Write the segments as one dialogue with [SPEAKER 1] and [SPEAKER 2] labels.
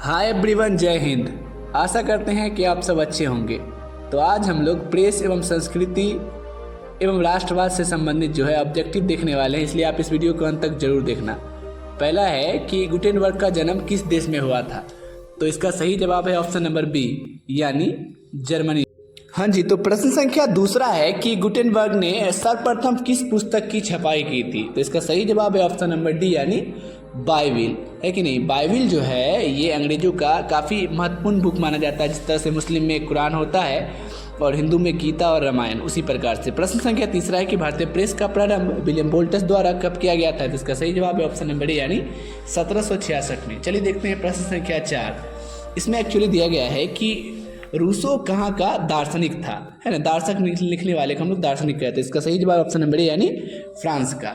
[SPEAKER 1] Hi everyone, जय हिंद। आशा करते हैं कि आप सब अच्छे होंगे। तो आज हम लोग प्रेस एवं संस्कृति एवं राष्ट्रवाद से संबंधित जो है ऑब्जेक्टिव देखने वाले हैं, इसलिए आप इस वीडियो को अंत तक जरूर देखना। पहला है कि गुटेनबर्ग का जन्म किस देश में हुआ था? तो इसका सही जवाब है ऑप्शन नंबर बी, यानी जर्मनी। हाँ जी, तो प्रश्न संख्या दूसरा है कि गुटेनबर्ग ने सर्वप्रथम किस पुस्तक की छपाई की थी? तो इसका सही जवाब है ऑप्शन नंबर डी, यानी बाइबिल। है कि नहीं? बाइबिल जो है ये अंग्रेजों का काफ़ी महत्वपूर्ण बुक माना जाता है। जिस तरह से मुस्लिम में कुरान होता है और हिंदू में गीता और रामायण, उसी प्रकार से। प्रश्न संख्या तीसरा है कि भारतीय प्रेस का प्रारंभ विलियम बोल्टस द्वारा कब किया गया था? तो इसका सही जवाब है ऑप्शन नंबर ए, यानी 1766 में। चलिए देखते हैं प्रश्न संख्या 4। इसमें एक्चुअली दिया गया है कि रूसो कहाँ का दार्शनिक था, है ना? दार्शनिक लिखने वाले को हम लोग दार्शनिक कहते हैं। इसका सही जवाब ऑप्शन नंबर ए, यानी फ्रांस का।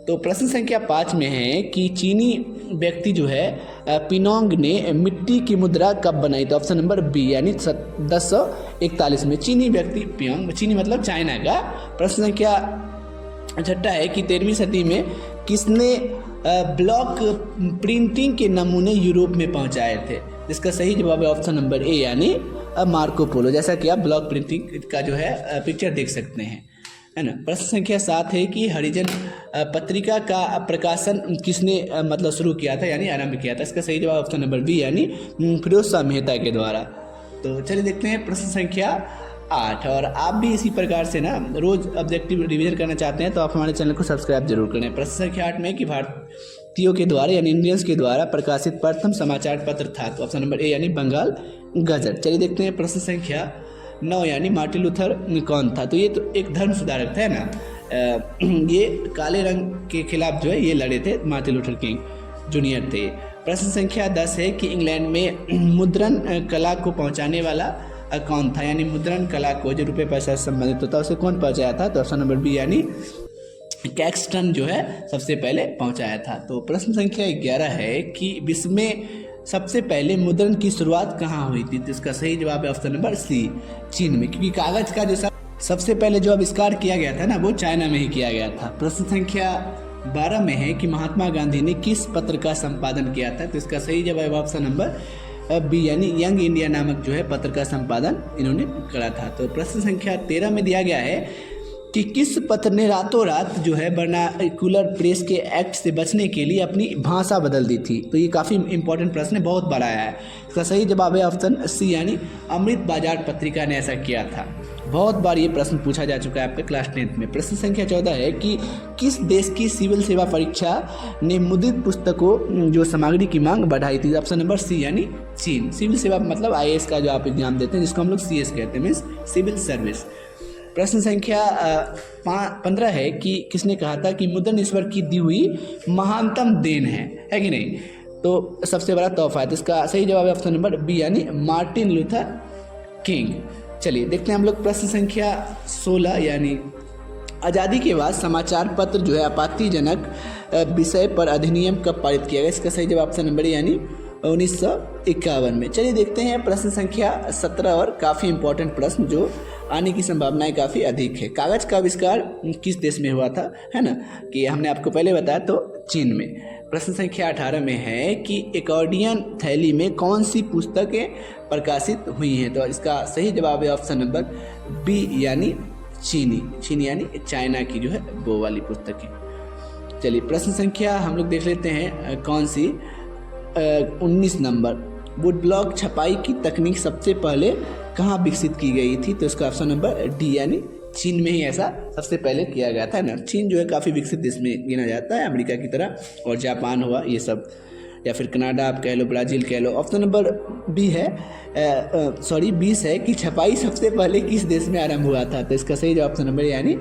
[SPEAKER 1] तो प्रश्न संख्या 5 में है कि चीनी व्यक्ति जो है पिनोंग ने मिट्टी की मुद्रा कब बनाई? तो ऑप्शन नंबर बी, यानी 1041 में। चीनी व्यक्ति पियोंग, चीनी मतलब चाइना का। प्रश्न संख्या 6 है कि 13वीं सदी में किसने ब्लॉक प्रिंटिंग के नमूने यूरोप में पहुंचाए थे? इसका सही जवाब है ऑप्शन नंबर ए, यानी मार्को पोलो। जैसा कि आप ब्लॉक प्रिंटिंग का जो है पिक्चर देख सकते हैं, है ना। प्रश्न संख्या 7 है कि हरिजन पत्रिका का प्रकाशन किसने मतलब शुरू किया था, यानी आरंभ किया था? इसका सही जवाब ऑप्शन नंबर बी, यानी फिरोज शाह मेहता के द्वारा। तो चलिए देखते हैं प्रश्न संख्या 8। और आप भी इसी प्रकार से ना रोज ऑब्जेक्टिव रिवीजन करना चाहते हैं तो आप हमारे चैनल को सब्सक्राइब जरूर करें। प्रश्न संख्या 8 में कि भारतीयों के द्वारा यानी इंडियंस के द्वारा प्रकाशित प्रथम समाचार पत्र था? तो ऑप्शन नंबर ए, यानी बंगाल गजट। चलिए देखते हैं प्रश्न संख्या 9, यानी मार्टिन लूथर कौन था? तो ये तो एक धर्म सुधारक था ना। ये काले रंग के खिलाफ जो है ये लड़े थे, मार्टिन लूथर किंग जूनियर थे। प्रश्न संख्या 10 है कि इंग्लैंड में मुद्रण कला को पहुंचाने वाला कौन था? यानी मुद्रण कला को जो रुपये पैसा से संबंधित होता है उसे कौन पहुंचाया था? तो ऑप्शन नंबर बी, यानी कैक्सटन जो है सबसे पहले पहुंचाया था। तो प्रश्न संख्या 11 है कि विश्व में सबसे पहले मुद्रण की शुरुआत कहाँ हुई थी? तो इसका सही जवाब है ऑप्शन नंबर सी, चीन में, क्योंकि कागज का जो सबसे पहले जो आविष्कार किया गया था ना वो चाइना में ही किया गया था। प्रश्न संख्या 12 में है कि महात्मा गांधी ने किस पत्र का संपादन किया था? तो इसका सही जवाब ऑप्शन नंबर बी, यानी यंग इंडिया नामक जो है पत्र का संपादन इन्होंने करा था। तो प्रश्न संख्या 13 में दिया गया है कि किस पत्र ने रातों रात जो है वर्नाक्युलर प्रेस के एक्ट से बचने के लिए अपनी भाषा बदल दी थी? तो ये काफ़ी इंपॉर्टेंट प्रश्न है, बहुत बड़ा आया है। इसका सही जवाब है ऑप्शन सी, यानी अमृत बाजार पत्रिका ने ऐसा किया था। बहुत बार ये प्रश्न पूछा जा चुका है आपके क्लास 10th में। प्रश्न संख्या 14 है कि किस देश की सिविल सेवा परीक्षा ने मुद्रित पुस्तकों जो सामग्री की मांग बढ़ाई थी? ऑप्शन नंबर सी, यानी चीन। सिविल सेवा मतलब IAS का जो आप एग्जाम देते हैं जिसको हम लोग CS कहते हैं, मीन्स सिविल सर्विस। प्रश्न संख्या 15 है कि किसने कहा था कि मुद्रण ईश्वर की दी हुई महानतम देन है कि नहीं? तो सबसे बड़ा तोहफा है। तो इसका सही जवाब है ऑप्शन नंबर बी, यानी मार्टिन लूथर किंग। चलिए देखते हैं हम लोग प्रश्न संख्या 16, यानी आज़ादी के बाद समाचार पत्र जो है आपत्तिजनक विषय पर अधिनियम कब पारित किया गया? इसका सही जवाब ऑप्शन नंबर, यानी 1951 में। चलिए देखते हैं प्रश्न संख्या 17 और काफ़ी इंपॉर्टेंट प्रश्न जो आने की संभावनाएं काफ़ी अधिक है। कागज का आविष्कार किस देश में हुआ था, है ना? कि हमने आपको पहले बताया, तो चीन में। प्रश्न संख्या 18 में है कि एकॉर्डियन थैली में कौन सी पुस्तकें प्रकाशित हुई हैं? तो इसका सही जवाब है ऑप्शन नंबर बी, यानी चीनी यानी चाइना की जो है वो वाली पुस्तकें। चलिए प्रश्न संख्या हम लोग देख लेते हैं कौन सी 19 नंबर। वुड ब्लॉक छपाई की तकनीक सबसे पहले कहाँ विकसित की गई थी? तो इसका ऑप्शन नंबर डी, यानी चीन में ही ऐसा सबसे पहले किया गया था ना। चीन जो है काफ़ी विकसित देश में गिना जाता है अमेरिका की तरह, और जापान हुआ ये सब, या फिर कनाडा आप कह लो, ब्राज़ील कह लो। ऑप्शन नंबर बी है 20 है कि छपाई सबसे पहले किस देश में आरंभ हुआ था? तो इसका सही जवाब ऑप्शन नंबर, यानी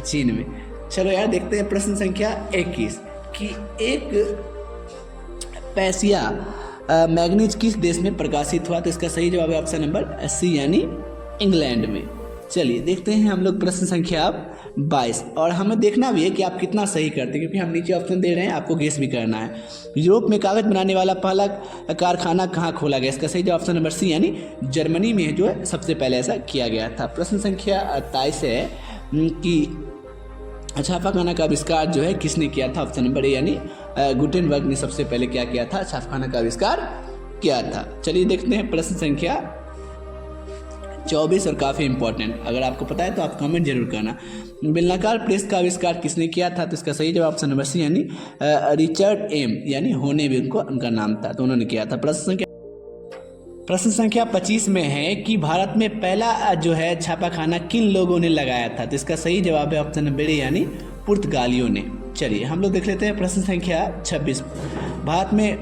[SPEAKER 1] चीन में। चलो यार देखते हैं प्रश्न संख्या 21 कि एक पैसिया मैगनीज किस देश में प्रकाशित हुआ? तो इसका सही जवाब है ऑप्शन नंबर सी, यानी इंग्लैंड में। चलिए देखते हैं हम लोग प्रश्न संख्या 22, और हमें देखना भी है कि आप कितना सही करते हैं, क्योंकि हम नीचे ऑप्शन दे रहे हैं, आपको गेस भी करना है। यूरोप में कागज बनाने वाला पहला कारखाना कहाँ खोला गया? इसका सही जवाब ऑप्शन नंबर सी, यानी जर्मनी में जो है सबसे पहले ऐसा किया गया था। प्रश्न संख्या 23 है कि छापाखाना का आविष्कार जो है किसने किया था? ऑप्शन नंबर ए, यानी गुटेनबर्ग ने सबसे पहले क्या किया था? छापाखाना का आविष्कार क्या था? चलिए देखते हैं प्रश्न संख्या 24 और काफ़ी इंपॉर्टेंट। अगर आपको पता है तो आप कमेंट जरूर करना। बेलनाकार प्रेस का आविष्कार किसने किया था? तो इसका सही जवाब ऑप्शन नंबर सी यानी रिचर्ड एम यानी होने भी उनका नाम था, तो उन्होंने किया था। प्रश्न संख्या 25 में है कि भारत में पहला जो है छापाखाना किन लोगों ने लगाया था? तो इसका सही जवाब है ऑप्शन नंबर ए यानी पुर्तगालियों ने। चलिए हम लोग देख लेते हैं प्रश्न संख्या 26। भारत में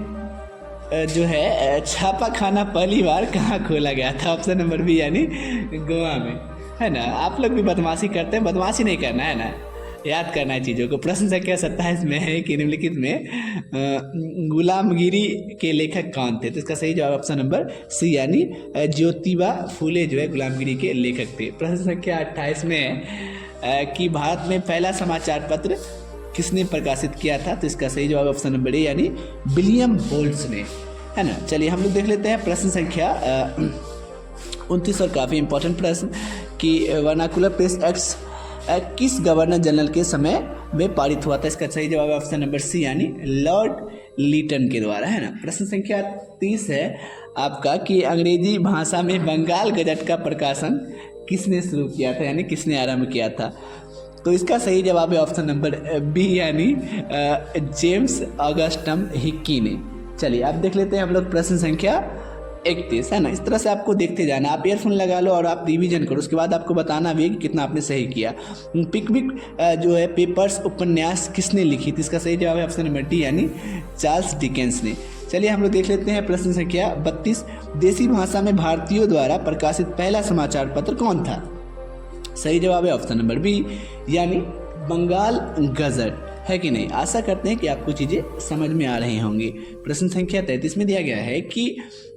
[SPEAKER 1] जो है छापाखाना पहली बार कहाँ खोला गया था? ऑप्शन नंबर बी यानी गोवा में, है ना। आप लोग भी बदमाशी करते हैं, बदमाशी नहीं करना है ना, याद करना है चीज़ों को। प्रश्न संख्या 27 में है कि निम्नलिखित में गुलामगिरी के लेखक कौन थे? तो इसका सही जवाब ऑप्शन नंबर सी यानी ज्योतिबा फूले जो है गुलामगिरी के लेखक थे। प्रश्न संख्या 28 में है कि भारत में पहला समाचार पत्र किसने प्रकाशित किया था? तो इसका सही जवाब ऑप्शन नंबर ए यानी विलियम बोल्ट्स ने, है ना। चलिए हम लोग देख लेते हैं प्रश्न संख्या 29 और काफ़ी इंपॉर्टेंट प्रश्न कि वर्नाकुलर प्रेस एक्ट किस गवर्नर जनरल के समय में पारित हुआ था? इसका सही जवाब ऑप्शन नंबर सी यानी लॉर्ड लीटन के द्वारा, है ना। प्रश्न संख्या 30 है आपका कि अंग्रेजी भाषा में बंगाल गजट का प्रकाशन किसने शुरू किया था यानी किसने आरंभ किया था? तो इसका सही जवाब है ऑप्शन नंबर बी यानी जेम्स ऑगस्टम हिक्की ने। चलिए आप देख लेते हैं हम लोग प्रश्न संख्या 31, है ना। इस तरह से आपको देखते जाना, आप ईयरफोन लगा लो और आप रिवीजन करो, उसके बाद आपको बताना भी है कि कितना आपने सही किया। पिकविक जो है पेपर्स उपन्यास किसने लिखी थी? इसका सही जवाब है ऑप्शन नंबर डी यानी चार्ल्स डिकेंस ने। चलिए हम लोग देख लेते हैं प्रश्न संख्या 32। देसी भाषा में भारतीयों द्वारा प्रकाशित पहला समाचार पत्र कौन था? सही जवाब है ऑप्शन नंबर बी यानी बंगाल गजट, है कि नहीं। आशा करते हैं कि आपको चीज़ें समझ में आ रही होंगी। प्रश्न संख्या 33 में दिया गया है कि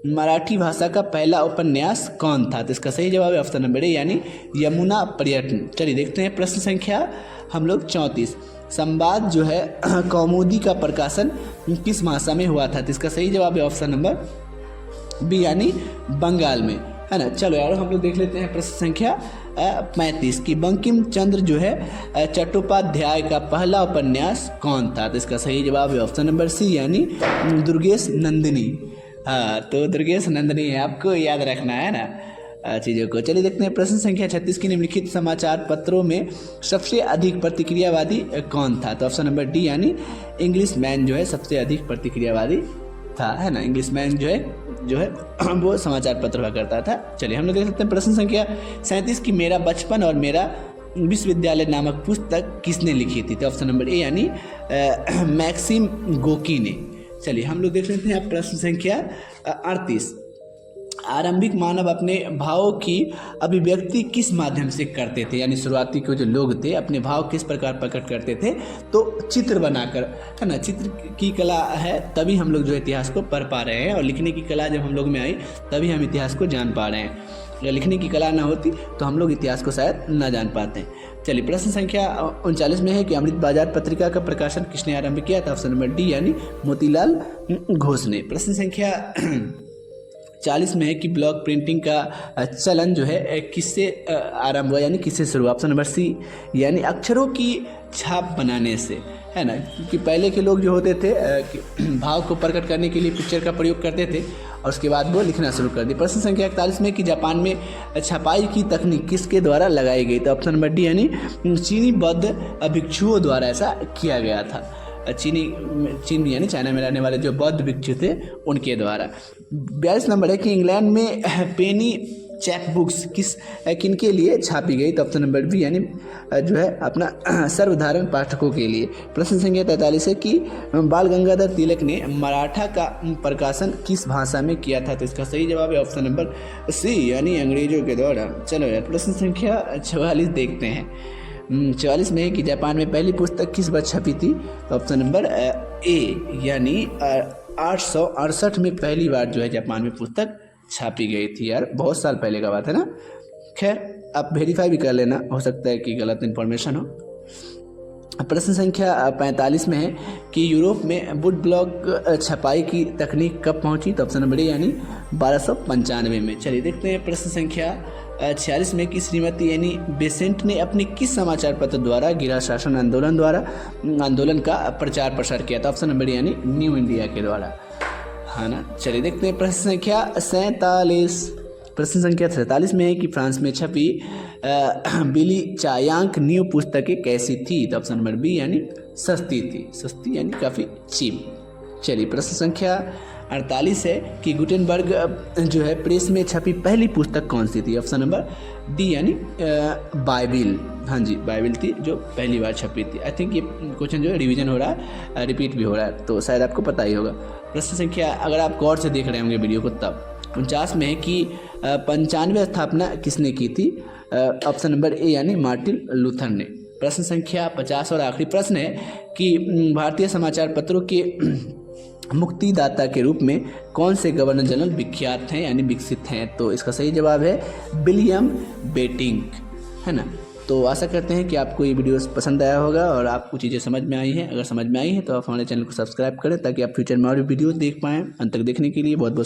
[SPEAKER 1] मराठी भाषा का पहला उपन्यास कौन था? तो इसका सही जवाब है ऑप्शन नंबर ए यानी यमुना पर्यटन। चलिए देखते हैं प्रश्न संख्या हम लोग 34। संवाद जो है कौमुदी का प्रकाशन किस भाषा में हुआ था? तो इसका सही जवाब है ऑप्शन नंबर बी यानी बंगाल में, है ना। चलो यार हम लोग देख लेते हैं प्रश्न संख्या 35 की बंकिम चंद्र जो है चट्टोपाध्याय का पहला उपन्यास कौन था? तो इसका सही जवाब है ऑप्शन नंबर सी यानी दुर्गेश नंदिनी। हाँ तो दुर्गेश नंदिनी है, आपको याद रखना है ना चीज़ों को। चलिए देखते हैं प्रश्न संख्या 36 की निम्नलिखित समाचार पत्रों में सबसे अधिक प्रतिक्रियावादी कौन था? तो ऑप्शन नंबर डी यानी इंग्लिश मैन जो है सबसे अधिक प्रतिक्रियावादी था, है ना। इंग्लिश मैन जो है वो समाचार पत्र हुआ करता था। चलिए हम लोग देख सकते हैं प्रश्न संख्या 37 की मेरा बचपन और मेरा विश्वविद्यालय नामक पुस्तक किसने लिखी थी? तो ऑप्शन नंबर ए यानी मैक्सिम गोकी ने। चलिए हम लोग देख लेते हैं प्रश्न संख्या 38। आरंभिक मानव अपने भावों की अभिव्यक्ति किस माध्यम से करते थे? यानी शुरुआती के जो लोग थे अपने भाव किस प्रकार प्रकट करते थे? तो चित्र बनाकर, है ना। चित्र की कला है तभी हम लोग जो इतिहास को पढ़ पा रहे हैं, और लिखने की कला जब हम लोग में आई तभी हम इतिहास को जान पा रहे हैं। अगर लिखने की कला ना होती तो हम लोग इतिहास को शायद ना जान पाते हैं। चलिए प्रश्न संख्या 39 में है कि अमृत बाजार पत्रिका का प्रकाशन किसने आरंभ किया था? ऑप्शन नंबर डी यानी मोतीलाल घोष ने। प्रश्न संख्या 40 में है कि ब्लॉक प्रिंटिंग का चलन जो है किससे आरंभ हुआ यानी किससे शुरू? ऑप्शन नंबर सी यानी अक्षरों की छाप बनाने से, है ना। क्योंकि पहले के लोग जो होते थे भाव को प्रकट करने के लिए पिक्चर का प्रयोग करते थे और उसके बाद वो लिखना शुरू कर दी। प्रश्न संख्या 41 में कि जापान में छपाई की तकनीक किसके द्वारा लगाई गई? तो ऑप्शन नंबर डी यानी चीनी बौद्ध भिक्षुओं द्वारा ऐसा किया गया था। चीन यानी चाइना में रहने वाले जो बौद्ध भिक्षु थे उनके द्वारा। 42 नंबर है कि इंग्लैंड में पेनी चैपबुक्स किनके लिए छापी गई? तो ऑप्शन नंबर बी यानी जो है अपना सर्वधारण पाठकों के लिए। प्रश्न संख्या 43 है कि बाल गंगाधर तिलक ने मराठा का प्रकाशन किस भाषा में किया था? तो इसका सही जवाब है ऑप्शन नंबर सी यानी अंग्रेजों के द्वारा। चलो यार प्रश्न संख्या 44 देखते हैं। 44 में है कि जापान में पहली पुस्तक किस वर्ष छपी थी? तो ऑप्शन नंबर ए यानी 868 में पहली बार जो है जापान में पुस्तक छापी गई थी। यार बहुत साल पहले का बात है ना। खैर आप वेरीफाई भी कर लेना, हो सकता है कि गलत इन्फॉर्मेशन हो। प्रश्न संख्या 45 में है कि यूरोप में वुड ब्लॉक छपाई की तकनीक कब पहुंची? तो ऑप्शन नंबर ए यानी 1295 में। चलिए देखते हैं प्रश्न संख्या 46 में कि श्रीमती एनी बेसेंट ने अपने किस समाचार पत्र द्वारा गिरा शासन आंदोलन का प्रचार प्रसार किया था? ऑप्शन नंबर यानी न्यू इंडिया के द्वारा। हाँ ना। चलिए देखते हैं प्रश्न संख्या 47। प्रश्न संख्या 47 में है कि फ्रांस में छपी बिली चायांग न्यू पुस्तकें कैसी थी? तो ऑप्शन नंबर बी यानी सस्ती थी। सस्ती यानी काफ़ी चीप। चलिए प्रश्न संख्या 48 है कि गुटेनबर्ग जो है प्रेस में छपी पहली पुस्तक कौन सी थी? ऑप्शन नंबर डी यानी बाइबिल। हाँ जी, बाइबिल थी जो पहली बार छपी थी। आई थिंक ये क्वेश्चन जो है रिवीजन हो रहा है, रिपीट भी हो रहा है, तो शायद आपको पता ही होगा। प्रश्न संख्या, अगर आप गौर से देख रहे होंगे वीडियो को, तब 49 में है कि 95 स्थापना किसने की थी? ऑप्शन नंबर ए यानी मार्टिन लूथर ने। प्रश्न संख्या 50 और आखिरी प्रश्न है कि भारतीय समाचार पत्रों के मुक्तिदाता के रूप में कौन से गवर्नर जनरल विख्यात हैं यानी विकसित हैं? तो इसका सही जवाब है विलियम बेटिंक, है ना। तो आशा करते हैं कि आपको ये वीडियो पसंद आया होगा और आपको चीज़ें समझ में आई हैं। अगर समझ में आई हैं तो आप हमारे चैनल को सब्सक्राइब करें ताकि आप फ्यूचर में और भी वीडियो देख पाएँ। अंत तक देखने के लिए बहुत बहुत